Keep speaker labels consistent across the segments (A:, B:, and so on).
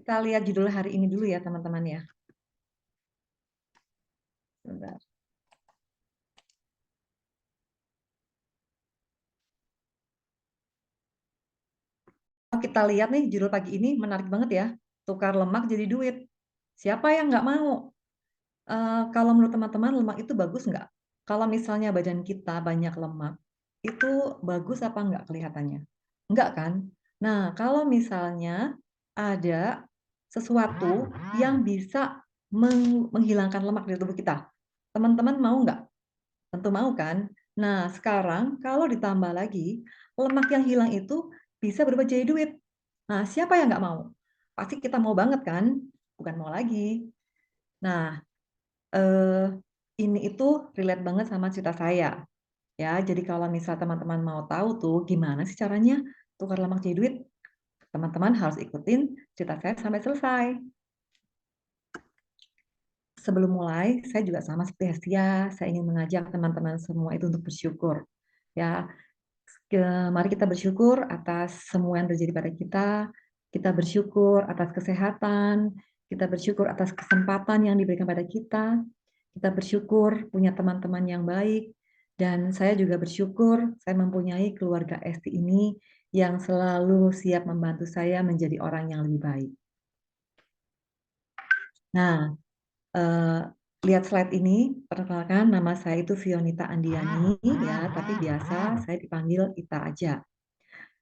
A: kita lihat judul hari ini dulu ya, teman-teman ya. Sebentar. Kita lihat nih judul pagi ini menarik banget ya. Tukar lemak jadi duit. Siapa yang nggak mau? Kalau menurut teman-teman lemak itu bagus nggak? Kalau misalnya badan kita banyak lemak, itu bagus apa nggak kelihatannya? Nggak kan? Nah, kalau misalnya ada sesuatu yang bisa menghilangkan lemak dari tubuh kita, teman-teman mau nggak? Tentu mau kan? Nah, sekarang kalau ditambah lagi, lemak yang hilang itu bisa berubah jadi duit. Nah, siapa yang nggak mau? Pasti kita mau banget kan? Bukan mau lagi. Nah, eh, ini itu relate banget sama cerita saya. Ya, jadi kalau misal teman-teman mau tahu tuh gimana sih caranya tukar lemak jadi duit, teman-teman harus ikutin cerita saya sampai selesai. Sebelum mulai, saya juga sama seperti Hestia, saya ingin mengajak teman-teman semua itu untuk bersyukur. Ya, mari kita bersyukur atas semua yang terjadi pada kita. Kita bersyukur atas kesehatan, kita bersyukur atas kesempatan yang diberikan pada kita. Kita bersyukur punya teman-teman yang baik, dan saya juga bersyukur saya mempunyai keluarga Esti ini yang selalu siap membantu saya menjadi orang yang lebih baik. Nah, eh, lihat slide ini, perkenalkan nama saya itu Fionita Andiani ya, tapi biasa saya dipanggil Ita aja.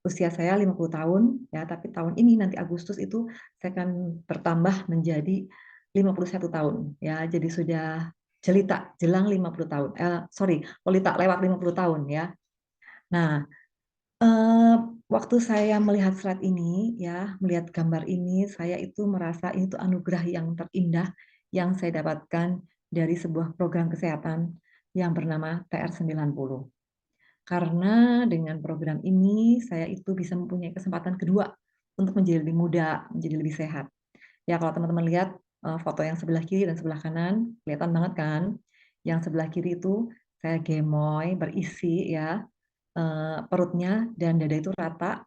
A: Usia saya 50 tahun ya, tapi tahun ini nanti Agustus itu saya akan bertambah menjadi 51 tahun ya. Jadi sudah jelita jelang 50 tahun. Sorry, Lolita lewat 50 tahun ya. Nah, eh, waktu saya melihat slide ini ya, melihat gambar ini, saya itu merasa ini tuh anugerah yang terindah yang saya dapatkan dari sebuah program kesehatan yang bernama TR90. Karena dengan program ini, saya itu bisa mempunyai kesempatan kedua untuk menjadi lebih muda, menjadi lebih sehat. Ya, kalau teman-teman lihat foto yang sebelah kiri dan sebelah kanan, kelihatan banget kan? Yang sebelah kiri itu saya gemoy, berisi ya, perutnya dan dada itu rata.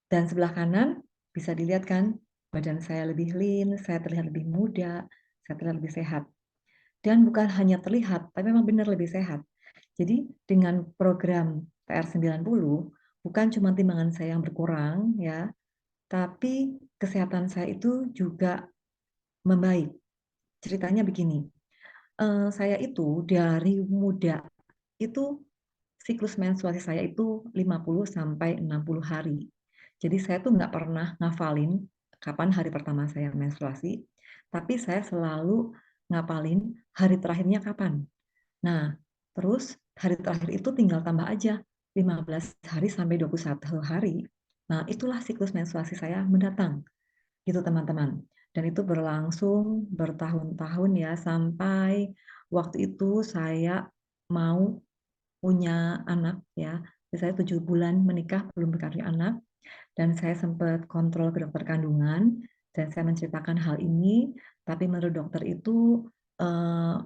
A: Dan sebelah kanan bisa dilihat kan, badan saya lebih lean, saya terlihat lebih muda, saya terlihat lebih sehat. Dan bukan hanya terlihat, tapi memang benar lebih sehat. Jadi dengan program PR90, bukan cuma timbangan saya yang berkurang ya, tapi kesehatan saya itu juga membaik. Ceritanya begini, saya itu dari muda itu siklus menstruasi saya itu 50 sampai 60 hari. Jadi saya tuh nggak pernah ngafalin kapan hari pertama saya menstruasi, tapi saya selalu ngapalin hari terakhirnya kapan. Nah, terus hari terakhir itu tinggal tambah aja 15 hari sampai 21 hari. Nah, itulah siklus menstruasi saya mendatang. Gitu teman-teman. Dan itu berlangsung bertahun-tahun ya sampai waktu itu saya mau punya anak ya. Saya 7 bulan menikah belum berkarya anak, dan saya sempat kontrol ke dokter kandungan dan saya menceritakan hal ini, tapi menurut dokter itu eh,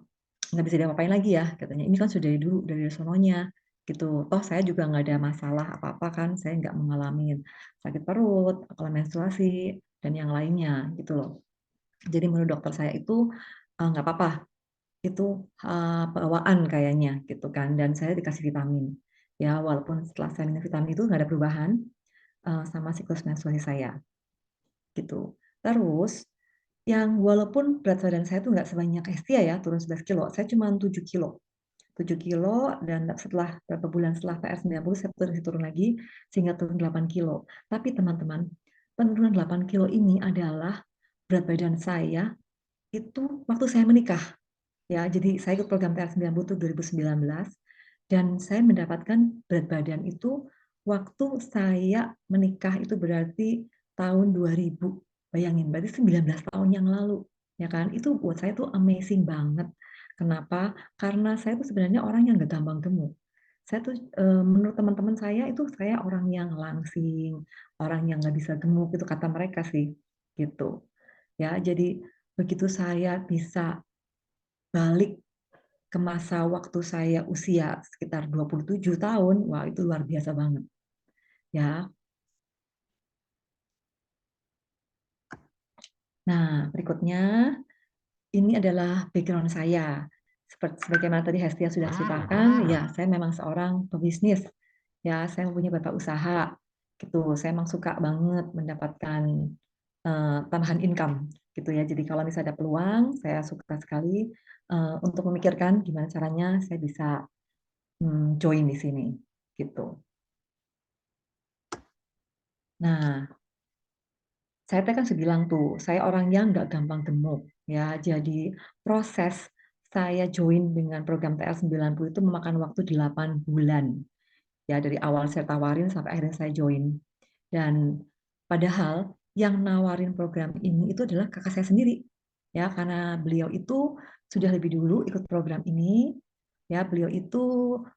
A: nggak bisa diapa-apain lagi ya katanya, ini kan sudah dari dulu dari sononya gitu, toh saya juga nggak ada masalah apa-apa kan, saya nggak mengalami sakit perut, kalau menstruasi dan yang lainnya gitu loh. Jadi menurut dokter saya itu nggak apa-apa, itu bawaan kayaknya gitu kan, dan saya dikasih vitamin ya, walaupun setelah saya minum vitamin itu nggak ada perubahan sama siklus menstruasi saya gitu. Terus yang walaupun berat badan saya tuh nggak sebanyak Estia ya, turun 11 kilo, saya cuma 7 kilo. 7 kilo, dan setelah beberapa bulan setelah PR90 saya turun lagi sehingga turun 8 kilo. Tapi teman-teman, penurunan 8 kilo ini adalah berat badan saya itu waktu saya menikah. Ya, jadi saya ikut program PR90 itu 2019, dan saya mendapatkan berat badan itu waktu saya menikah, itu berarti tahun 2000. Bayangin, berarti 19 tahun yang lalu. Ya kan? Itu buat saya tuh amazing banget. Kenapa? Karena saya tuh sebenarnya orang yang gak gampang gemuk. Saya tuh menurut teman-teman saya itu saya orang yang langsing, orang yang nggak bisa gemuk, itu kata mereka sih. Gitu. Ya, jadi begitu saya bisa balik ke masa waktu saya usia sekitar 27 tahun, wah itu luar biasa banget. Ya, Nah, berikutnya ini adalah background saya. Seperti sebagaimana tadi Hestia sudah ceritakan, ya saya memang seorang pebisnis. Ya, saya mempunyai bapak usaha. Gitu. Saya memang suka banget mendapatkan tambahan income gitu ya. Jadi kalau misalnya ada peluang, saya suka sekali untuk memikirkan gimana caranya saya bisa join di sini gitu. Nah, saya kan sudah bilang tuh, saya orang yang nggak gampang gemuk ya. Jadi proses saya join dengan program TR90 itu memakan waktu 8 bulan. Ya, dari awal saya tawarin sampai akhirnya saya join. Dan padahal yang nawarin program ini itu adalah kakak saya sendiri. Ya, karena beliau itu sudah lebih dulu ikut program ini. Ya, beliau itu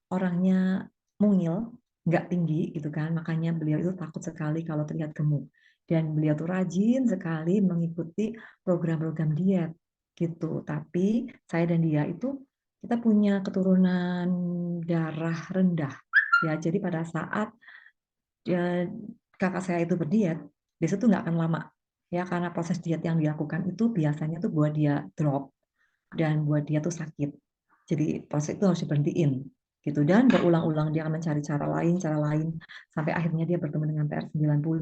A: orangnya mungil, nggak tinggi gitu kan. Makanya beliau itu takut sekali kalau terlihat gemuk. Dan beliau tuh rajin sekali mengikuti program-program diet gitu. Tapi saya dan dia itu kita punya keturunan darah rendah. Ya, jadi pada saat dia, kakak saya itu berdiet, biasanya tuh nggak akan lama. Ya, karena proses diet yang dilakukan itu biasanya tuh buat dia drop dan buat dia tuh sakit. Jadi proses itu harus diberhentiin gitu. Dan berulang-ulang dia akan mencari cara lain sampai akhirnya dia bertemu dengan PR90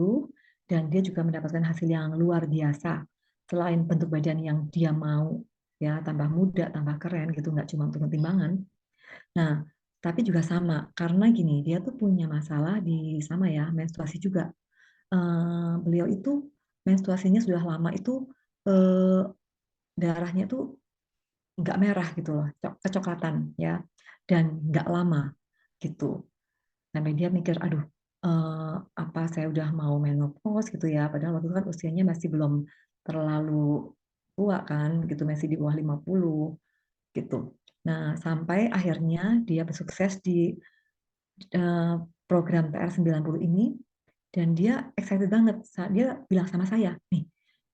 A: dan dia juga mendapatkan hasil yang luar biasa. Selain bentuk badan yang dia mau, ya tambah muda, tambah keren gitu, nggak cuma untuk timbangan. Nah, tapi juga sama karena gini, dia tuh punya masalah di sama ya menstruasi juga. Beliau itu menstruasinya sudah lama itu eh, darahnya tuh nggak merah gitu loh, kecoklatan ya, dan nggak lama gitu. Sampai dia mikir, aduh, eh, apa saya udah mau menopause gitu ya, padahal waktu itu kan usianya masih belum terlalu tua kan, gitu masih di bawah 50 gitu. Nah, sampai akhirnya dia bersukses di eh, program PR90 ini dan dia excited banget. Dia bilang sama saya, nih,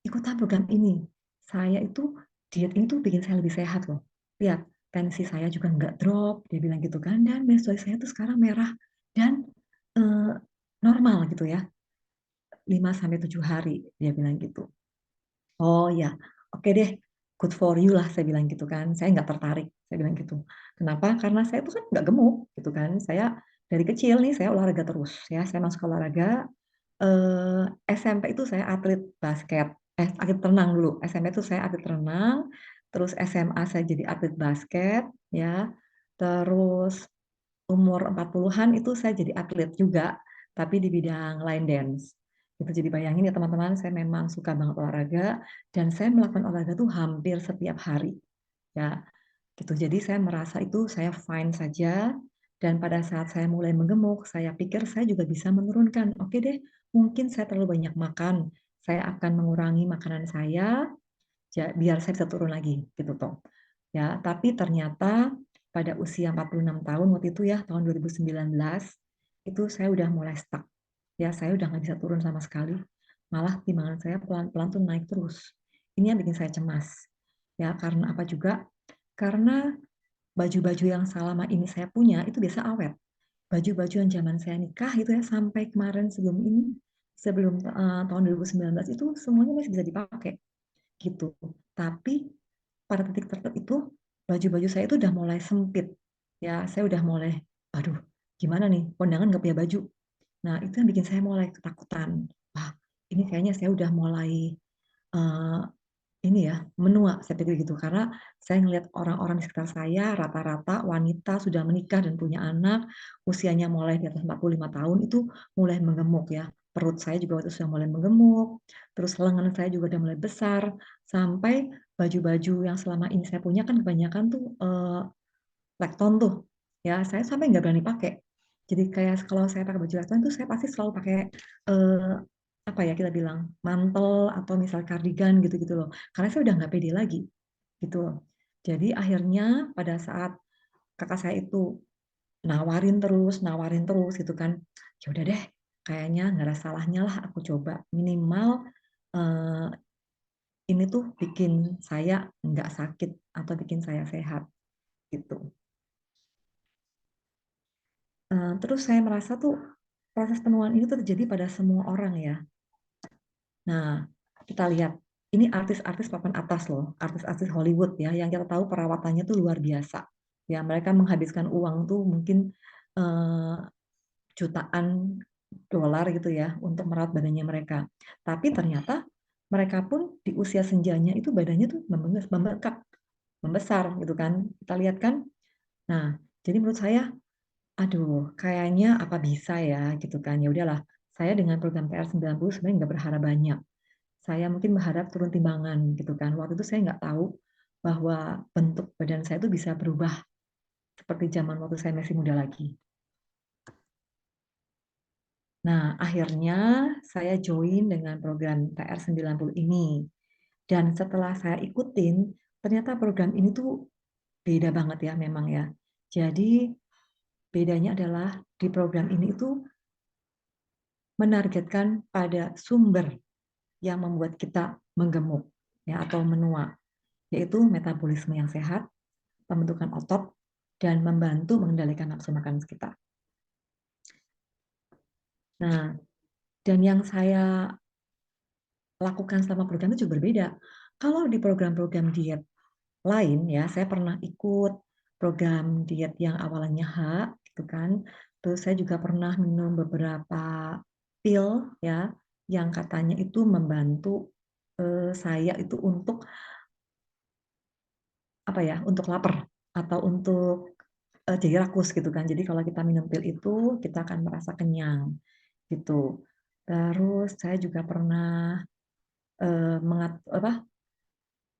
A: ikutan program ini. Saya itu diet ini tuh bikin saya lebih sehat loh. Lihat, tensi saya juga nggak drop, dia bilang gitu kan. Dan menstruasi saya tuh sekarang merah dan eh, normal gitu ya. 5 sampai 7 hari dia bilang gitu. Oh ya, oke deh, good for you lah saya bilang gitu kan. Saya nggak tertarik, saya bilang gitu. Kenapa? Karena saya tuh kan nggak gemuk gitu kan. Saya dari kecil nih saya olahraga terus ya. Saya masuk olahraga. SMP itu saya atlet basket, atlet renang dulu. SMP itu saya atlet renang. Terus SMA saya jadi atlet basket ya. Terus umur 40-an itu saya jadi atlet juga, tapi di bidang line dance. Itu jadi bayangin ya teman-teman, saya memang suka banget olahraga dan saya melakukan olahraga tuh hampir setiap hari. Ya, gitu. Jadi saya merasa itu saya fine saja dan pada saat saya mulai menggemuk, saya pikir saya juga bisa menurunkan. Oke deh, mungkin saya terlalu banyak makan. Saya akan mengurangi makanan saya biar saya bisa turun lagi gitu toh. Ya, tapi ternyata pada usia 46 tahun waktu itu ya tahun 2019 itu saya udah mulai stuck. Ya, saya udah nggak bisa turun sama sekali. Malah timbangan saya pelan-pelan tuh naik terus. Ini yang bikin saya cemas. Ya, karena apa juga? Karena baju-baju yang selama ini saya punya itu biasa awet. Baju-baju yang zaman saya nikah itu ya sampai kemarin sebelum ini, sebelum tahun 2019 itu semuanya masih bisa dipakai gitu. Tapi pada titik tertentu itu baju-baju saya itu udah mulai sempit. Ya, saya udah mulai, aduh, gimana nih? Kondangan nggak punya baju. Nah, itu yang bikin saya mulai ketakutan. Wah, ini kayaknya saya udah mulai eh, ini ya menua saya pikir gitu karena saya ngelihat orang-orang di sekitar saya rata-rata wanita sudah menikah dan punya anak usianya mulai di atas 45 tahun itu mulai menggemuk ya, perut saya juga waktu itu sudah mulai menggemuk, terus lengan saya juga udah mulai besar sampai baju-baju yang selama ini saya punya kan kebanyakan tuh lekton tuh ya, saya sampai nggak berani pakai. Jadi kayak kalau saya pakai baju lekton tuh saya pasti selalu pakai eh, apa ya kita bilang mantel atau misal kardigan gitu-gitu loh, karena saya udah nggak pede lagi gitu loh. Jadi akhirnya pada saat kakak saya itu nawarin terus gitu kan, ya udah deh, kayaknya nggak ada salahnya lah aku coba minimal eh, ini tuh bikin saya nggak sakit atau bikin saya sehat gitu. Terus saya merasa tuh proses penuaan ini tuh terjadi pada semua orang ya. Nah, kita lihat ini artis-artis papan atas loh, artis-artis Hollywood ya, yang kita tahu perawatannya tuh luar biasa. Ya, mereka menghabiskan uang tuh mungkin eh, jutaan dolar gitu ya untuk merawat badannya mereka. Tapi ternyata mereka pun di usia senjanya itu badannya tuh membengkak, membesar gitu kan. Kita lihat kan. Nah, jadi menurut saya, aduh, kayaknya apa bisa ya gitu kan. Ya udahlah, saya dengan program PR90 sebenarnya nggak berharap banyak. Saya mungkin berharap turun timbangan gitu kan. Waktu itu saya nggak tahu bahwa bentuk badan saya itu bisa berubah seperti zaman waktu saya masih muda lagi. Nah, akhirnya saya join dengan program PR90 ini. Dan setelah saya ikutin, ternyata program ini tuh beda banget ya memang ya. Jadi bedanya adalah di program ini itu menargetkan pada sumber yang membuat kita menggemuk ya atau menua, yaitu metabolisme yang sehat, pembentukan otot, dan membantu mengendalikan nafsu makan kita. Nah, dan yang saya lakukan selama program itu juga berbeda. Kalau di program-program diet lain ya, saya pernah ikut program diet yang awalnya H gitu kan. Terus saya juga pernah minum beberapa pil ya yang katanya itu membantu saya itu untuk apa ya, untuk lapar atau untuk jadi rakus gitu kan. Jadi kalau kita minum pil itu kita akan merasa kenyang gitu. Terus saya juga pernah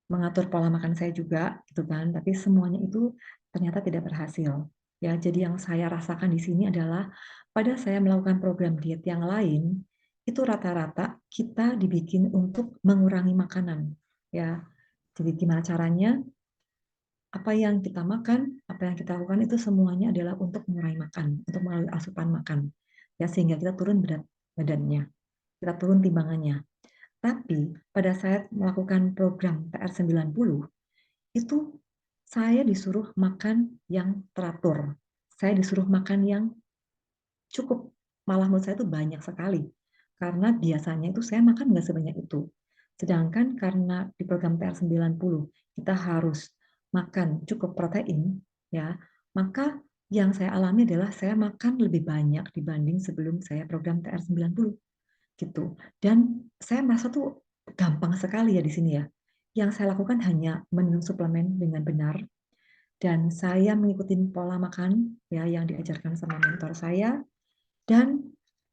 A: mengatur pola makan saya juga gitu kan, tapi semuanya itu ternyata tidak berhasil. Ya, jadi yang saya rasakan di sini adalah pada saya melakukan program diet yang lain, itu rata-rata kita dibikin untuk mengurangi makanan. Ya, jadi gimana caranya? Apa yang kita makan, apa yang kita lakukan itu semuanya adalah untuk mengurangi makan, untuk melalui asupan makan. Ya, sehingga kita turun berat badannya, kita turun timbangannya. Tapi pada saat melakukan program PR90, itu saya disuruh makan yang teratur. Saya disuruh makan yang cukup. Malah menurut saya itu banyak sekali. Karena biasanya itu saya makan nggak sebanyak itu. Sedangkan karena di program PR90 kita harus makan cukup protein, ya, maka yang saya alami adalah saya makan lebih banyak dibanding sebelum saya program PR90 gitu. Dan saya merasa tuh gampang sekali ya di sini ya. Yang saya lakukan hanya minum suplemen dengan benar dan saya mengikuti pola makan ya yang diajarkan sama mentor saya dan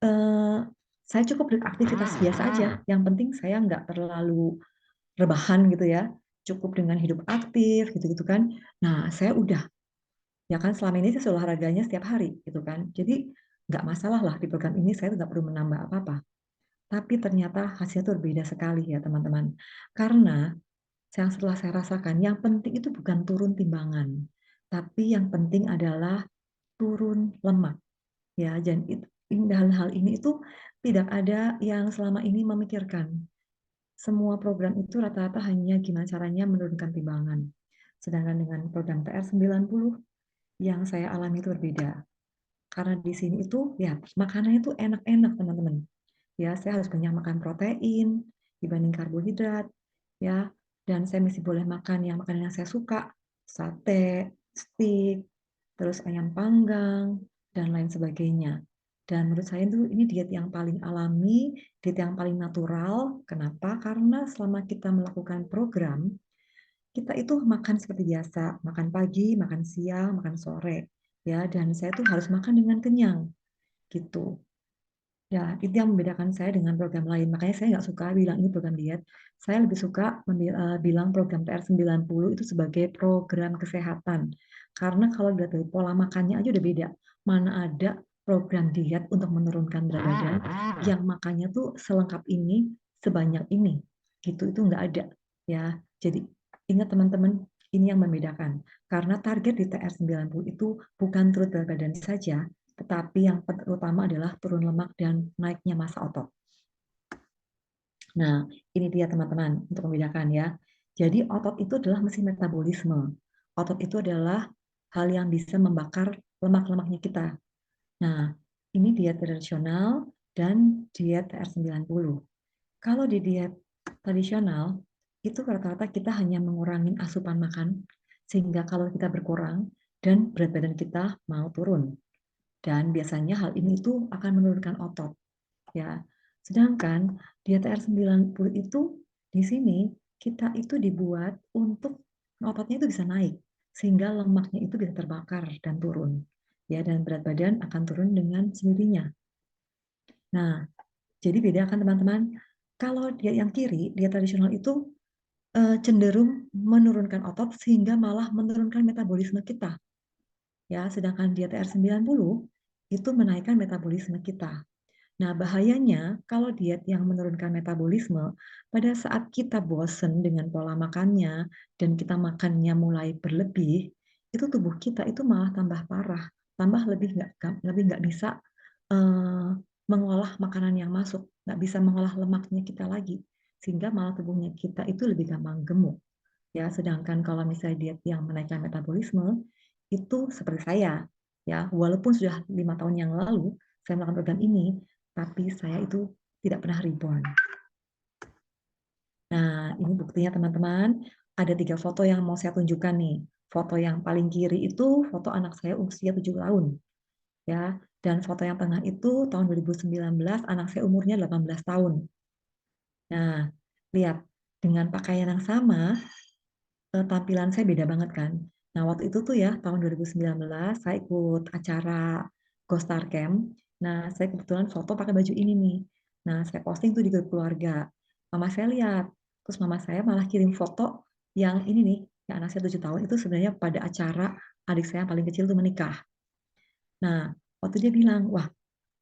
A: eh, saya cukup beraktivitas biasa aja. Yang penting saya nggak terlalu rebahan gitu ya. Cukup dengan hidup aktif gitu-gitu kan. Nah, saya udah ya kan selama ini saya olahraganya setiap hari gitu kan. Jadi nggak masalah lah di program ini saya nggak perlu menambah apa-apa. Tapi ternyata hasilnya itu berbeda sekali ya teman-teman. Karena yang setelah saya rasakan, yang penting itu bukan turun timbangan, tapi yang penting adalah turun lemak. Ya, dan hal-hal ini itu tidak ada yang selama ini memikirkan. Semua program itu rata-rata hanya gimana caranya menurunkan timbangan. Sedangkan dengan program PR90 yang saya alami itu berbeda. Karena di sini itu ya makanannya itu enak-enak teman-teman. Ya, saya harus banyak makan protein dibanding karbohidrat ya. Dan saya masih boleh makan yang makanan yang saya suka, sate, steak, terus ayam panggang dan lain sebagainya. Dan menurut saya itu ini diet yang paling alami, diet yang paling natural. Kenapa? Karena selama kita melakukan program, kita itu makan seperti biasa, makan pagi, makan siang, makan sore, ya. Dan saya tuh harus makan dengan kenyang, gitu. Ya, itu yang membedakan saya dengan program lain. Makanya saya nggak suka bilang ini program diet. Saya lebih suka bilang program PR90 itu sebagai program kesehatan. Karena kalau dilihat dari pola makannya aja udah beda. Mana ada program diet untuk menurunkan berat badan yang makannya tuh selengkap ini, sebanyak ini. Gitu, itu nggak ada. Ya, jadi ingat teman-teman, ini yang membedakan. Karena target di TR90 itu bukan turun berat badan saja, tetapi yang utama adalah turun lemak dan naiknya massa otot. Nah, ini dia teman-teman untuk membedakan ya. Jadi otot itu adalah mesin metabolisme. Otot itu adalah hal yang bisa membakar lemak-lemaknya kita. Nah, ini diet tradisional dan diet TR90. Kalau di diet tradisional, itu rata-rata kita hanya mengurangi asupan makan, sehingga kalau kita berkurang dan berat badan kita mau turun. Dan biasanya hal ini tuh akan menurunkan otot, ya. Sedangkan diet TR90 itu di sini kita itu dibuat untuk ototnya itu bisa naik, sehingga lemaknya itu bisa terbakar dan turun. Ya, dan berat badan akan turun dengan sendirinya. Nah, jadi beda kan teman-teman? Kalau diet yang kiri, diet tradisional itu cenderung menurunkan otot sehingga malah menurunkan metabolisme kita. Ya, sedangkan diet TR90 itu menaikkan metabolisme kita. Nah, bahayanya kalau diet yang menurunkan metabolisme, pada saat kita bosen dengan pola makannya dan kita makannya mulai berlebih, itu tubuh kita itu malah tambah parah, tambah lebih nggak bisa eh, mengolah makanan yang masuk, nggak bisa mengolah lemaknya kita lagi, sehingga malah tubuhnya kita itu lebih gampang gemuk. Ya, sedangkan kalau misalnya diet yang menaikkan metabolisme, itu seperti saya, ya, walaupun sudah 5 tahun yang lalu saya melakukan program ini, tapi saya itu tidak pernah rebound. Nah, ini buktinya teman-teman. Ada 3 foto yang mau saya tunjukkan nih. Foto yang paling kiri itu foto anak saya usia 7 tahun. Ya, dan foto yang tengah itu tahun 2019, anak saya umurnya 18 tahun. Nah, lihat, dengan pakaian yang sama, tampilan saya beda banget kan. Nah, waktu itu tuh ya, tahun 2019, saya ikut acara Gostar Camp. Nah, saya kebetulan foto pakai baju ini nih. Nah, saya posting tuh di grup keluarga. Mama saya lihat, terus mama saya malah kirim foto yang ini nih, yang anak saya 7 tahun itu sebenarnya pada acara adik saya yang paling kecil tuh menikah. Nah, waktu dia bilang, wah,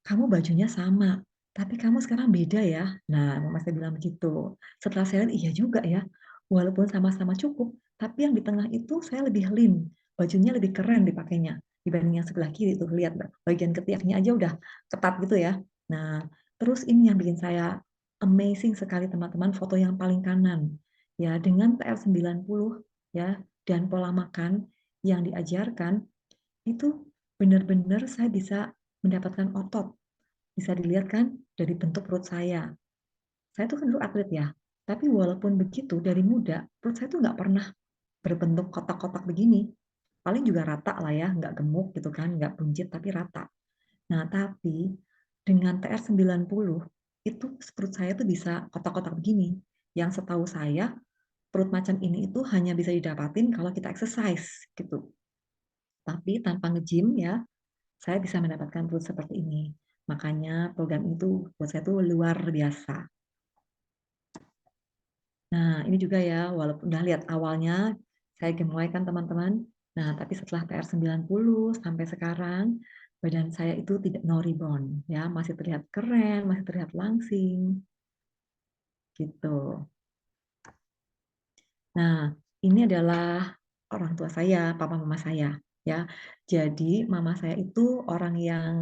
A: kamu bajunya sama, tapi kamu sekarang beda ya. Nah, mama saya bilang begitu. Setelah saya lihat, iya juga ya. Walaupun sama-sama cukup, tapi yang di tengah itu saya lebih lean. Bajunya lebih keren dipakainya dibanding yang sebelah kiri tuh. Lihat, bagian ketiaknya aja udah ketat gitu ya. Nah, terus ini yang bikin saya amazing sekali teman-teman, foto yang paling kanan. Ya, dengan TR90 ya dan pola makan yang diajarkan itu benar-benar saya bisa mendapatkan otot. Bisa dilihat kan dari bentuk perut saya. Saya tuh kan dulu atlet ya, tapi walaupun begitu dari muda, perut saya tuh nggak pernah berbentuk kotak-kotak begini. Paling juga rata lah ya, nggak gemuk gitu kan, nggak buncit tapi rata. Nah, tapi dengan TR90 itu perut saya tuh bisa kotak-kotak begini. Yang setahu saya, perut macam ini itu hanya bisa didapatin kalau kita exercise gitu. Tapi tanpa nge-gym ya, saya bisa mendapatkan perut seperti ini. Makanya program itu buat saya tuh luar biasa. Nah, ini juga ya, walaupun udah lihat awalnya saya gemuai kan teman-teman. Nah, tapi setelah TR90 sampai sekarang, badan saya itu tidak no rebound. Ya, masih terlihat keren, masih terlihat langsing. Gitu. Nah, ini adalah orang tua saya, papa mama saya. Ya, jadi mama saya itu orang yang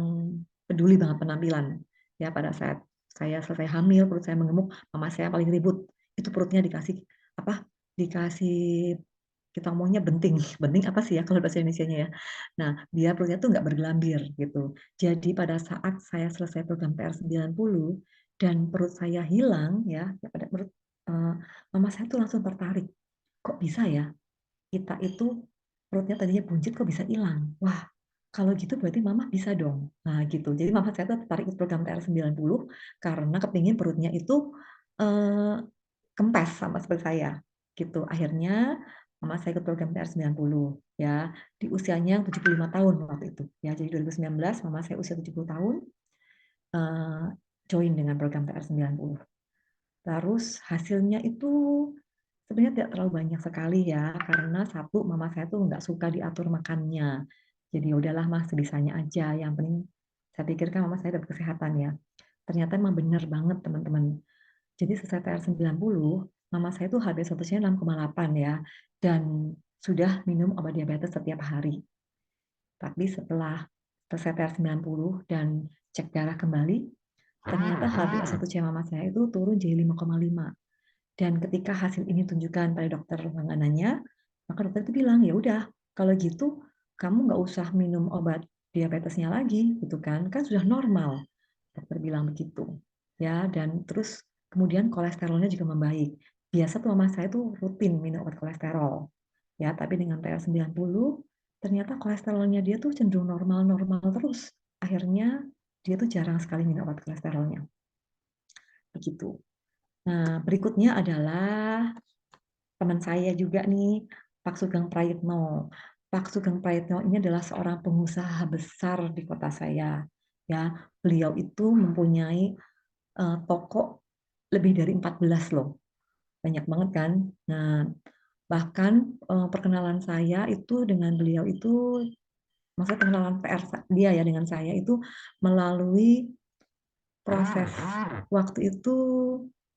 A: peduli banget penampilan. Ya, pada saat saya selesai hamil, perut saya mengemuk, mama saya paling ribut. Itu perutnya dikasih apa? Dikasih kita ngomongnya benting. Benting apa sih ya kalau bahasa Indonesianya ya? Nah, dia perutnya tuh nggak bergelambir gitu. Jadi pada saat saya selesai program PR90 dan perut saya hilang ya, pada perut mama saya tuh langsung tertarik. Kok bisa ya? Kita itu perutnya tadinya buncit kok bisa hilang. Wah, kalau gitu berarti mama bisa dong. Nah, gitu. Jadi mama saya tuh tertarik ikut program TR90 karena kepingin perutnya itu eh, kempes sama seperti saya. Gitu. Akhirnya mama saya ikut program TR90 ya di usianya yang 75 tahun waktu itu. Ya, jadi 2019 mama saya usia 70 tahun eh, join dengan program TR90. Terus hasilnya itu sebenarnya tidak terlalu banyak sekali ya, karena satu, mama saya tuh nggak suka diatur makannya. Jadi ya udahlah mas, sebisanya aja. Yang penting saya pikirkan mama saya dapat kesehatan ya. Ternyata emang benar banget teman-teman. Jadi selesai TR90, mama saya tuh HbA1c-nya 6,8 ya, dan sudah minum obat diabetes setiap hari. Tapi setelah selesai TR90 dan cek darah kembali, ternyata HbA1c mama saya itu turun jadi 5,5. Dan ketika hasil ini tunjukkan pada dokter langganannya, maka dokter itu bilang, ya udah, kalau gitu kamu nggak usah minum obat diabetesnya lagi, gitu kan sudah normal. Dokter bilang begitu, ya. Dan terus kemudian kolesterolnya juga membaik. biasa tuh mama saya tuh rutin minum obat kolesterol. Ya, tapi dengan TR90 ternyata kolesterolnya dia tuh cenderung normal-normal terus. Akhirnya dia tuh jarang sekali minum obat kolesterolnya. Begitu. Nah, berikutnya adalah teman saya juga nih, Pak Sugeng Prayitno. Pak Sugeng Prayitno ini adalah seorang pengusaha besar di kota saya. Ya, beliau itu mempunyai toko lebih dari 14 loh. Banyak banget kan? Nah, bahkan perkenalan saya itu dengan beliau itu, maksudnya perkenalan PR dia ya dengan saya itu melalui proses waktu itu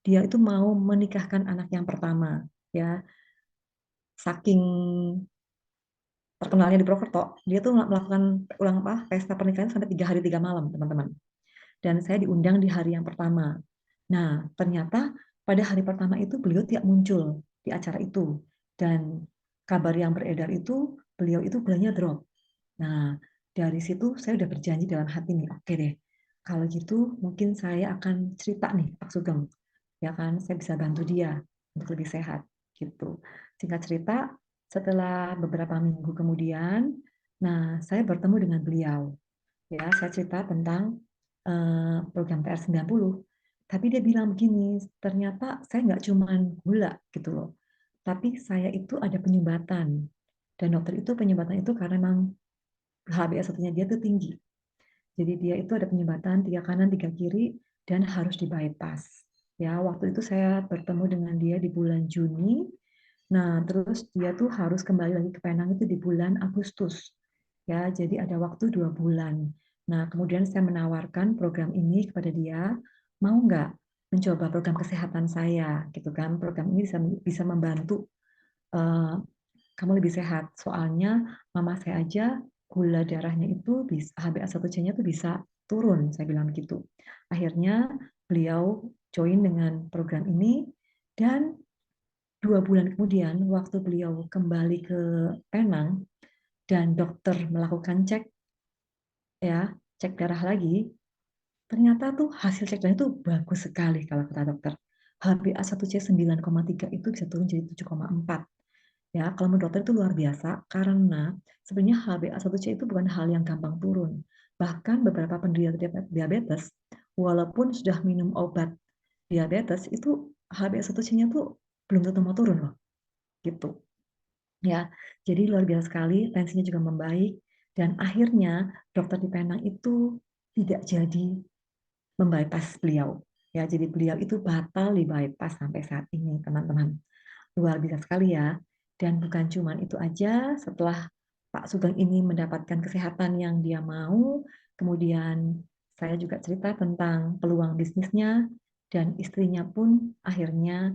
A: dia itu mau menikahkan anak yang pertama ya, saking terkenalnya di Purwokerto dia tuh melakukan ulang pesta pernikahan sampai 3 hari 3 malam teman-teman, dan saya diundang di hari yang pertama. Nah, ternyata pada hari pertama itu beliau tidak muncul di acara itu, dan kabar yang beredar itu beliau itu gulanya drop. Nah, dari situ saya udah berjanji dalam hati nih, oke deh, kalau gitu mungkin saya akan cerita nih Pak Sugeng, ya kan, saya bisa bantu dia untuk lebih sehat, gitu. Singkat cerita, setelah beberapa minggu kemudian, nah saya bertemu dengan beliau, ya, saya cerita tentang program TR90, tapi dia bilang begini, ternyata saya nggak cuman gula gitu loh, tapi saya itu ada penyumbatan, dan dokter itu penyumbatan itu karena memang HbA1-nya dia tuh tinggi. Jadi dia itu ada penyumbatan 3 kanan 3 kiri dan harus di bypass. Ya, waktu itu saya bertemu dengan dia di bulan Juni. Nah, terus dia tuh harus kembali lagi ke Penang itu di bulan Agustus. Ya, jadi ada waktu 2 bulan. Nah, kemudian saya menawarkan program ini kepada dia, mau nggak mencoba program kesehatan saya, gitu kan? Program ini bisa membantu eh, kamu lebih sehat. Soalnya mama saya aja gula darahnya itu bisa HbA1c-nya tuh bisa turun, saya bilang begitu. Akhirnya beliau join dengan program ini, dan 2 bulan kemudian waktu beliau kembali ke Penang dan dokter melakukan cek, ya, cek darah lagi, ternyata tuh hasil cek darah itu bagus sekali kalau kata dokter. HbA1c 9,3 itu bisa turun jadi 7,4. Ya, kalau menurut dokter itu luar biasa karena sebenarnya HbA1c itu bukan hal yang gampang turun. Bahkan beberapa penderita diabetes, walaupun sudah minum obat diabetes, itu HbA1c-nya tuh belum tentu mau turun loh, gitu. Ya, jadi luar biasa sekali, tensinya juga membaik, dan akhirnya dokter di Penang itu tidak jadi membypass beliau. Ya, jadi beliau itu batal di bypass sampai saat ini, teman-teman. Luar biasa sekali ya. Dan bukan cuma itu aja, setelah Pak Sugeng ini mendapatkan kesehatan yang dia mau, kemudian saya juga cerita tentang peluang bisnisnya, dan istrinya pun akhirnya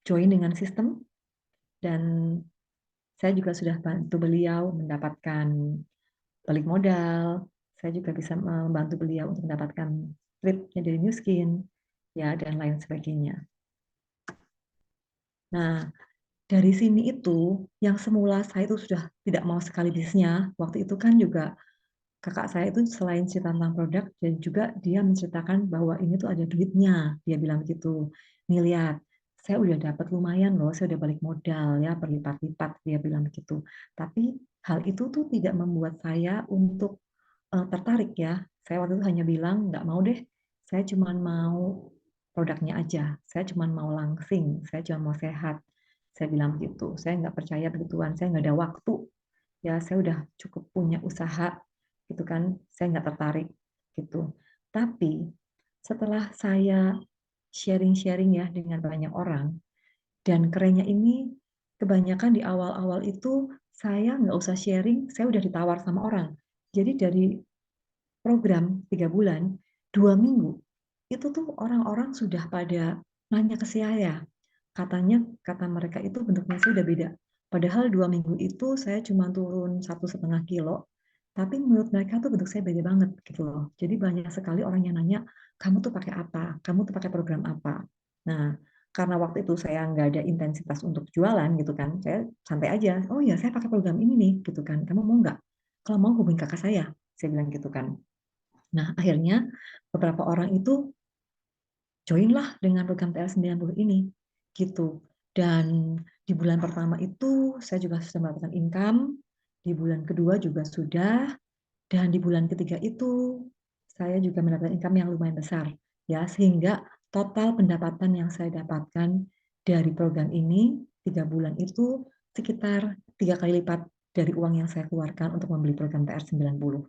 A: join dengan sistem, dan saya juga sudah bantu beliau mendapatkan balik modal, saya juga bisa membantu beliau untuk mendapatkan tripnya dari New Skin, ya, dan lain sebagainya. Nah, dari sini itu, yang semula saya itu sudah tidak mau sekali bisnisnya, waktu itu kan juga kakak saya itu selain cerita tentang produk, dan juga dia menceritakan bahwa ini tuh ada duitnya, dia bilang begitu. Nih lihat, saya udah dapat lumayan loh, saya udah balik modal ya, berlipat-lipat, dia bilang begitu. Tapi hal itu tuh tidak membuat saya untuk tertarik ya. Saya waktu itu hanya bilang, nggak mau deh, saya cuma mau produknya aja, saya cuma mau langsing, saya cuma mau sehat. Saya bilang begitu, saya nggak percaya begituan, saya nggak ada waktu. Ya, saya udah cukup punya usaha, gitu kan, saya nggak tertarik, gitu. Tapi setelah saya sharing-sharing ya dengan banyak orang, dan kerennya ini, kebanyakan di awal-awal itu saya nggak usah sharing, saya udah ditawar sama orang. Jadi dari program 3 bulan, 2 minggu, itu tuh orang-orang sudah pada nanya ke saya. Katanya, kata mereka itu bentuknya saya udah beda. Padahal 2 minggu itu saya cuma turun 1,5 kilo, tapi menurut mereka tuh bentuk saya beda banget gitu loh. Jadi banyak sekali orang yang nanya, kamu tuh pakai apa? Kamu tuh pakai program apa? Nah, karena waktu itu saya nggak ada intensitas untuk jualan gitu kan, saya santai aja. Oh ya, saya pakai program ini nih, gitu kan. Kamu mau nggak? Kalau mau hubungi kakak saya bilang gitu kan. Nah, akhirnya beberapa orang itu join lah dengan program TR90 ini. gitu. Dan di bulan pertama itu saya juga sudah mendapatkan income, di bulan kedua juga sudah, dan di bulan ketiga itu saya juga mendapatkan income yang lumayan besar, ya, sehingga total pendapatan yang saya dapatkan dari program ini 3 bulan itu sekitar 3 kali lipat dari uang yang saya keluarkan untuk membeli program PR90.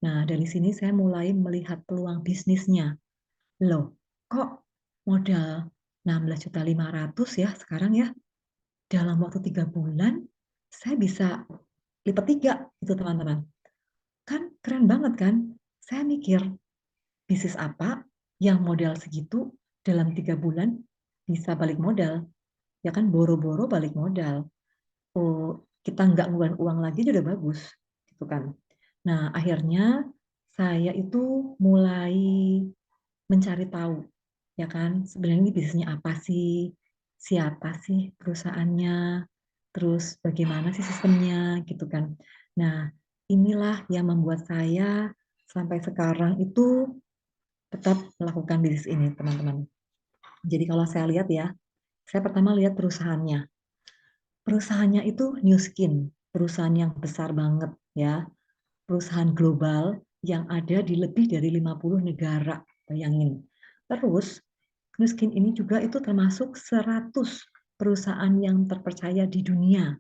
A: Nah, dari sini saya mulai melihat peluang bisnisnya. Loh, kok modal 16.500.000 ya sekarang ya, dalam waktu 3 bulan saya bisa lipat 3 gitu teman-teman. Kan keren banget kan? Saya mikir, bisnis apa yang modal segitu dalam 3 bulan bisa balik modal? Ya kan boro-boro balik modal. Oh, kita nggak ngeluarin uang lagi udah bagus, gitu kan. Nah, akhirnya saya itu mulai mencari tahu, ya kan, sebenarnya ini bisnisnya apa sih, siapa sih perusahaannya, terus bagaimana sih sistemnya, gitu kan. Nah, inilah yang membuat saya sampai sekarang itu tetap melakukan bisnis ini, teman-teman. Jadi kalau saya lihat ya, saya pertama lihat perusahaannya. Perusahaannya itu New Skin, perusahaan yang besar banget ya, perusahaan global yang ada di lebih dari 50 negara, bayangin. Terus, New Skin ini juga itu termasuk 100 perusahaan yang terpercaya di dunia,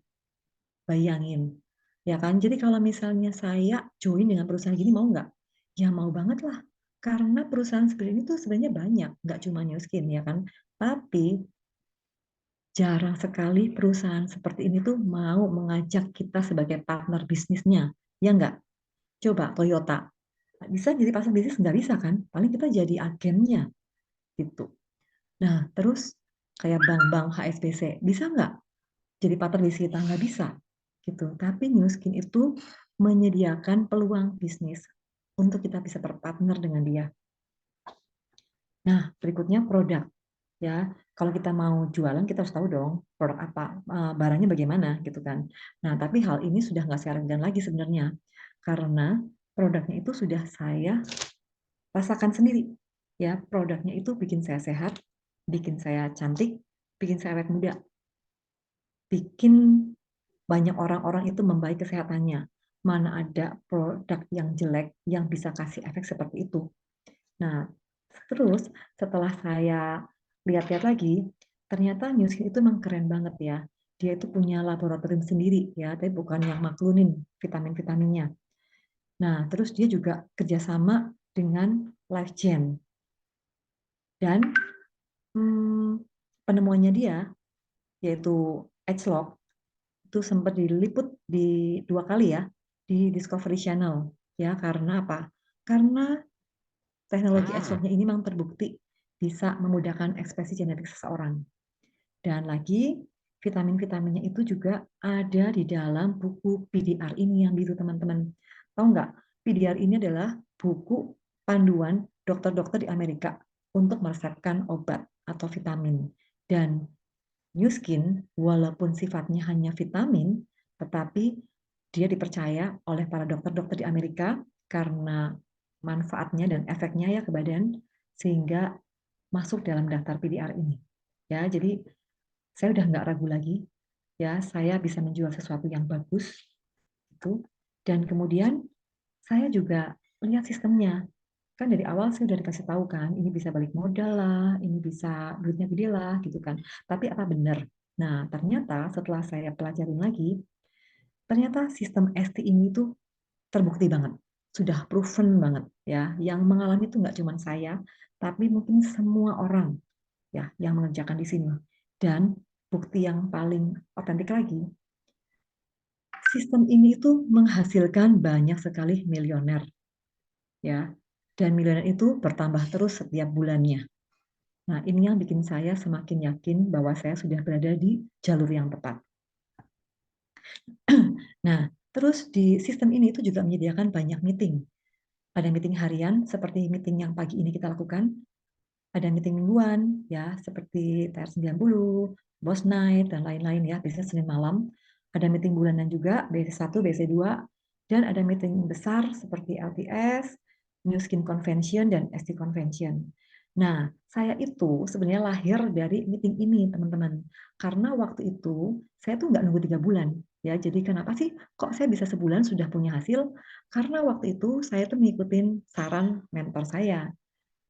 A: bayangin. Ya kan, jadi kalau misalnya saya join dengan perusahaan gini mau nggak? Ya mau banget lah, karena perusahaan seperti ini tuh sebenarnya banyak, nggak cuma New Skin ya kan. Tapi jarang sekali perusahaan seperti ini tuh mau mengajak kita sebagai partner bisnisnya, ya nggak? Coba Toyota, bisa jadi partner bisnis nggak bisa kan? Paling kita jadi agennya gitu. Nah, terus kayak bank-bank HSBC, bisa nggak jadi partner bisnis kita? Nggak bisa gitu. Tapi New Skin itu menyediakan peluang bisnis untuk kita bisa berpartner dengan dia. Nah, berikutnya produk. Ya, kalau kita mau jualan kita harus tahu dong produk apa, barangnya bagaimana gitu kan. Nah, tapi hal ini sudah nggak saya ragukan lagi sebenarnya karena produknya itu sudah saya rasakan sendiri. Ya, produknya itu bikin saya sehat, bikin saya cantik, bikin saya awet muda, bikin banyak orang-orang itu membaik kesehatannya. Mana ada produk yang jelek yang bisa kasih efek seperti itu. Nah, terus setelah saya lihat-lihat lagi, ternyata New Skin itu memang keren banget ya. Dia itu punya laboratorium sendiri ya, tapi bukan yang maklunin vitamin-vitaminnya. Nah, terus dia juga kerjasama dengan LifeGen. Dan penemuannya dia, yaitu Agelock, itu sempat diliput di 2 kali ya, di Discovery Channel. Ya, karena apa? Karena teknologi Agelocknya ini memang terbukti bisa memudahkan ekspresi genetik seseorang. Dan lagi, vitamin-vitaminnya itu juga ada di dalam buku PDR ini yang biru teman-teman. Tahu nggak? PDR ini adalah buku panduan dokter-dokter di Amerika untuk meresepkan obat atau vitamin. Dan New Skin, walaupun sifatnya hanya vitamin, tetapi dia dipercaya oleh para dokter-dokter di Amerika karena manfaatnya dan efeknya ya ke badan, sehingga masuk dalam daftar PDR ini. Ya, jadi saya udah nggak ragu lagi, ya saya bisa menjual sesuatu yang bagus, itu. Dan kemudian saya juga lihat sistemnya. Kan dari awal saya udah dikasih tahu kan, ini bisa balik modal lah, ini bisa duitnya gede lah, gitu kan. Tapi apa benar? Nah, ternyata setelah saya pelajarin lagi, ternyata sistem ST ini tuh terbukti banget, sudah proven banget ya. Yang mengalami itu nggak cuma saya, tapi mungkin semua orang ya yang mengerjakan di sini. Dan bukti yang paling otentik lagi, sistem ini itu menghasilkan banyak sekali miliuner ya. Dan miliuner itu bertambah terus setiap bulannya. Nah, ini yang bikin saya semakin yakin bahwa saya sudah berada di jalur yang tepat. Nah, terus di sistem ini itu juga menyediakan banyak meeting. Ada meeting harian seperti meeting yang pagi ini kita lakukan, ada meeting mingguan ya seperti TR90, Boss Night dan lain-lain ya, biasanya Senin malam. Ada meeting bulanan juga BC1, BC2 dan ada meeting besar seperti LTS, New Skin Convention dan ST Convention. Nah, saya itu sebenarnya lahir dari meeting ini, teman-teman. Karena waktu itu saya tuh nggak nunggu 3 bulan. Ya, jadi kenapa sih kok saya bisa sebulan sudah punya hasil? Karena waktu itu saya tuh mengikuti saran mentor saya.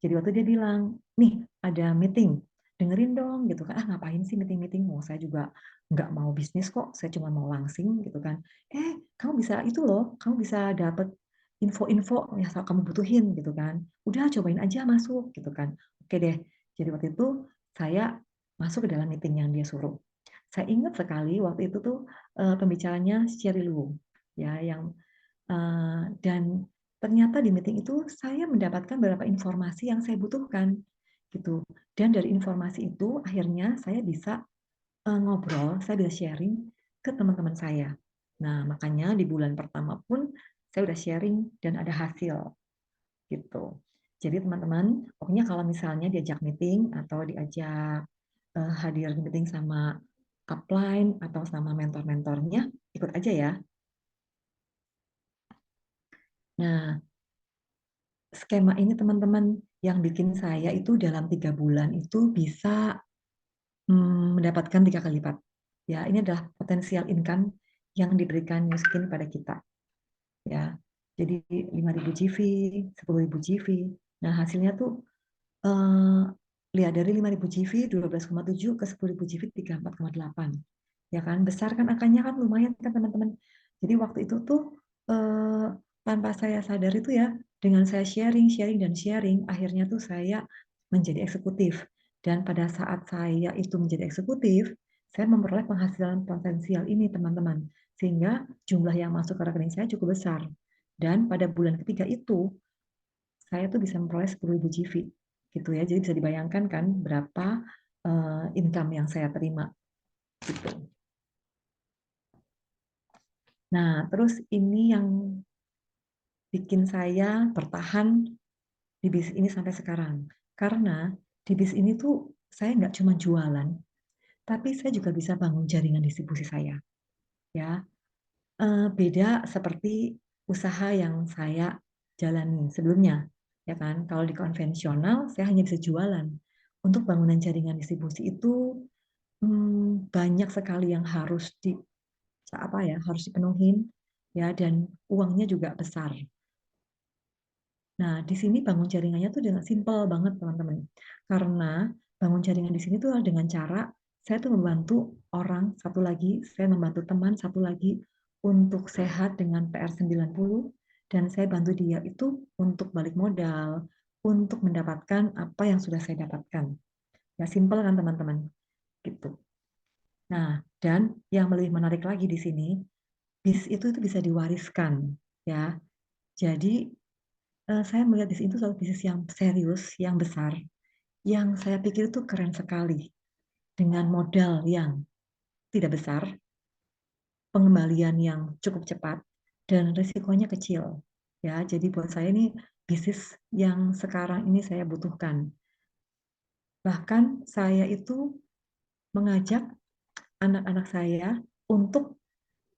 A: Jadi waktu dia bilang, nih ada meeting, dengerin dong gitu kan. Ah ngapain sih meeting-meeting? Mau saya juga nggak mau bisnis kok, saya cuma mau langsing gitu kan. Kamu bisa itu loh, kamu bisa dapat info-info yang kamu butuhin gitu kan. Udah cobain aja masuk gitu kan. Oke deh. Jadi waktu itu saya masuk ke dalam meeting yang dia suruh. Saya ingat sekali waktu itu tuh pembicaranya Sherry Lu ya yang dan ternyata di meeting itu saya mendapatkan beberapa informasi yang saya butuhkan gitu. Dan dari informasi itu akhirnya saya bisa ngobrol, saya bisa sharing ke teman-teman saya. Nah, makanya di bulan pertama pun saya udah sharing dan ada hasil gitu. Jadi teman-teman, pokoknya kalau misalnya diajak meeting atau diajak hadir di meeting sama upline atau sama mentor-mentornya, ikut aja ya. Nah, skema ini teman-teman yang bikin saya itu dalam 3 bulan itu bisa mendapatkan 3 kali lipat. Ya, ini adalah potensial income yang diberikan New Skin pada kita. Ya, jadi 5.000 GV, 10.000 GV. Nah, hasilnya tuh eh, lihat dari 5.000 GV 12,7 ke 10.000 GV 34,8. Ya kan, besar kan angkanya kan lumayan kan teman-teman. Jadi waktu itu tuh eh, tanpa saya sadar itu ya, dengan saya sharing, sharing dan sharing, akhirnya tuh saya menjadi eksekutif. Dan pada saat saya itu menjadi eksekutif, saya memperoleh penghasilan potensial ini teman-teman. Sehingga jumlah yang masuk ke rekening saya cukup besar. Dan pada bulan ketiga itu, saya tuh bisa memperoleh 10.000 GV. Gitu ya, jadi bisa dibayangkan kan berapa income yang saya terima. Gitu. Nah, terus ini yang bikin saya bertahan di bisnis ini sampai sekarang. Karena di bisnis ini tuh saya nggak cuma jualan, tapi saya juga bisa bangun jaringan distribusi saya. Ya, beda seperti usaha yang saya jalani sebelumnya. Ya kan, kalau di konvensional saya hanya bisa jualan. Untuk bangunan jaringan distribusi itu banyak sekali yang harus harus dipenuhin ya dan uangnya juga besar. Nah, di sini bangun jaringannya tuh dengan simpel banget, teman-teman. Karena bangun jaringan di sini tuh dengan cara saya tuh membantu orang satu lagi, saya membantu teman satu lagi untuk sehat dengan PR 90 dan saya bantu dia itu untuk balik modal, untuk mendapatkan apa yang sudah saya dapatkan. Ya, simpel kan teman-teman? Gitu. Nah, dan yang lebih menarik lagi di sini, bis itu bisa diwariskan, ya. Jadi saya melihat bisnis itu suatu bisnis yang serius, yang besar, yang saya pikir itu keren sekali. Dengan modal yang tidak besar, pengembalian yang cukup cepat, dan risikonya kecil. Ya, jadi buat saya ini bisnis yang sekarang ini saya butuhkan. Bahkan saya itu mengajak anak-anak saya untuk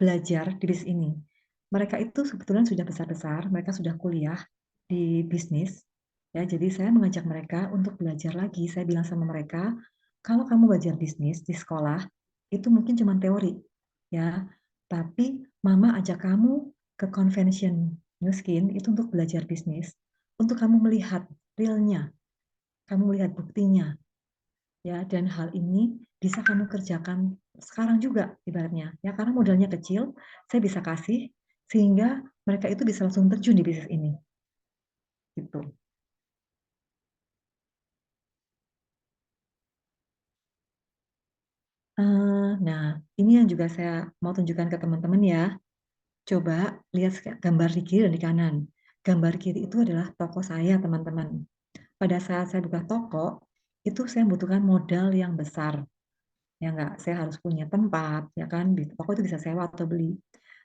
A: belajar di bisnis ini. Mereka itu sebetulnya sudah besar-besar, mereka sudah kuliah di bisnis. Ya, jadi saya mengajak mereka untuk belajar lagi. Saya bilang sama mereka, kalau kamu belajar bisnis di sekolah, itu mungkin cuma teori, ya. Tapi mama ajak kamu ke convention New Skin itu untuk belajar bisnis, untuk kamu melihat realnya, kamu melihat buktinya, ya. Dan hal ini bisa kamu kerjakan sekarang juga ibaratnya, ya. Karena modalnya kecil, saya bisa kasih sehingga mereka itu bisa langsung terjun di bisnis ini, gitu. Nah, ini yang juga saya mau tunjukkan ke teman-teman ya. Coba lihat gambar di kiri dan di kanan. Gambar kiri itu adalah toko saya, teman-teman. Pada saat saya buka toko, itu saya membutuhkan modal yang besar. Ya enggak, saya harus punya tempat, ya kan? Di toko itu bisa sewa atau beli.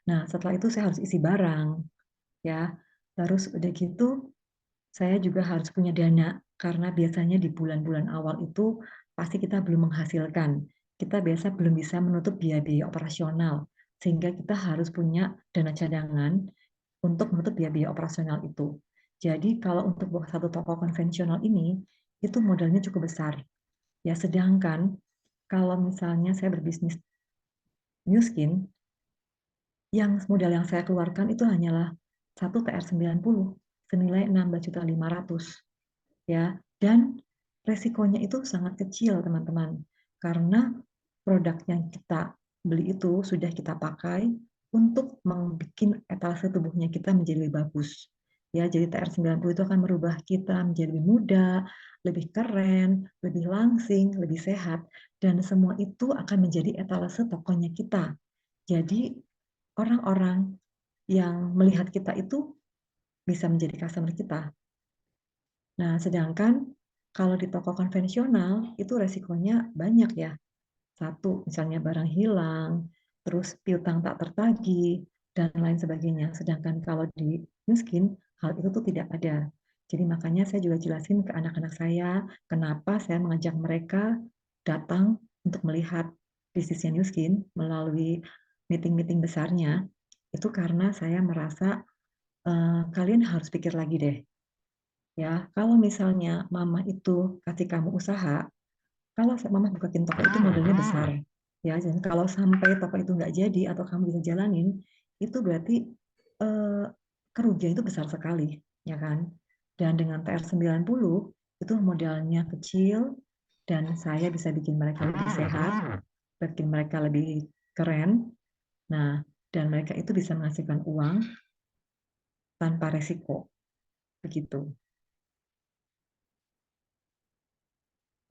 A: Nah, setelah itu saya harus isi barang, ya. Terus udah gitu, saya juga harus punya dana karena biasanya di bulan-bulan awal itu pasti kita belum menghasilkan. Kita biasa belum bisa menutup biaya-biaya operasional sehingga kita harus punya dana cadangan untuk menutup biaya-biaya operasional itu. Jadi kalau untuk satu toko konvensional ini itu modalnya cukup besar. Ya, sedangkan kalau misalnya saya berbisnis New Skin, yang modal yang saya keluarkan itu hanyalah satu TR90 senilai 16.500.000 ya. Dan resikonya itu sangat kecil, teman-teman. Karena produk yang kita beli itu sudah kita pakai untuk membuat etalase tubuhnya kita menjadi lebih bagus. Ya, jadi TR90 itu akan merubah kita menjadi lebih muda, lebih keren, lebih langsing, lebih sehat, dan semua itu akan menjadi etalase tokonya kita. Jadi orang-orang yang melihat kita itu bisa menjadi customer kita. Nah, sedangkan kalau di toko konvensional itu resikonya banyak ya. Satu, misalnya barang hilang, terus piutang tak tertagih, dan lain sebagainya. Sedangkan kalau di New Skin, hal itu tuh tidak ada. Jadi makanya saya juga jelasin ke anak-anak saya, kenapa saya mengajak mereka datang untuk melihat bisnisnya New Skin melalui meeting-meeting besarnya. Itu karena saya merasa kalian harus pikir lagi deh. Ya, kalau misalnya mama itu kasih kamu usaha, kalau mama bukain toko itu modalnya besar. Ya, dan kalau sampai toko itu nggak jadi atau kamu bisa jalanin, itu berarti eh, kerugian itu besar sekali, ya kan? Dan dengan TR90 itu modalnya kecil dan saya bisa bikin mereka lebih sehat, bikin mereka lebih keren. Nah, dan mereka itu bisa menghasilkan uang tanpa resiko, begitu.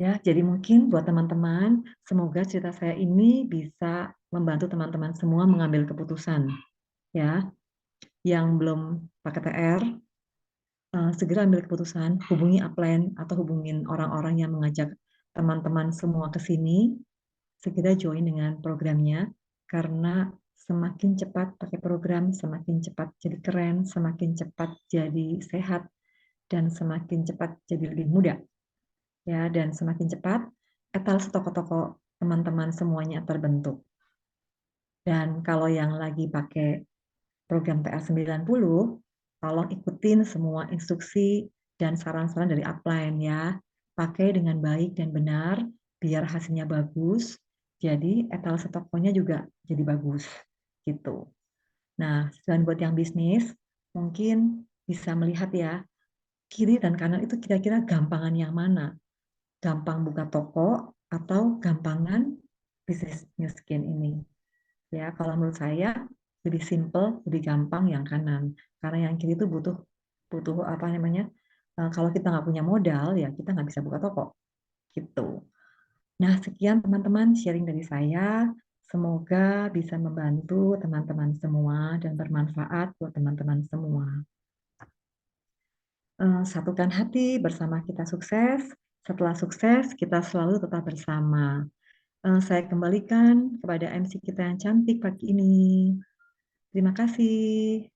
A: Ya, jadi mungkin buat teman-teman, semoga cerita saya ini bisa membantu teman-teman semua mengambil keputusan. Ya, yang belum pakai TR, segera ambil keputusan, hubungi upline atau hubungin orang-orang yang mengajak teman-teman semua ke sini, segera join dengan programnya, karena semakin cepat pakai program, semakin cepat jadi keren, semakin cepat jadi sehat, dan semakin cepat jadi lebih muda. Ya, dan semakin cepat etalase toko-toko teman-teman semuanya terbentuk. Dan kalau yang lagi pakai program TR90, tolong ikutin semua instruksi dan saran-saran dari upline ya. Pakai dengan baik dan benar biar hasilnya bagus. Jadi etalase tokonya juga jadi bagus gitu. Nah, selain buat yang bisnis, mungkin bisa melihat ya, kiri dan kanan itu kira-kira gampangan yang mana? Gampang buka toko atau gampangan bisnis New Skin ini. Ya, kalau menurut saya lebih simple, lebih gampang yang kanan. Karena yang kiri itu butuh butuh apa namanya? Kalau kita nggak punya modal, ya kita nggak bisa buka toko. Gitu. Nah, sekian teman-teman sharing dari saya. Semoga bisa membantu teman-teman semua dan bermanfaat buat teman-teman semua. Satukan hati bersama kita sukses. Setelah sukses, kita selalu tetap bersama. Saya kembalikan kepada MC kita yang cantik pagi ini. Terima kasih.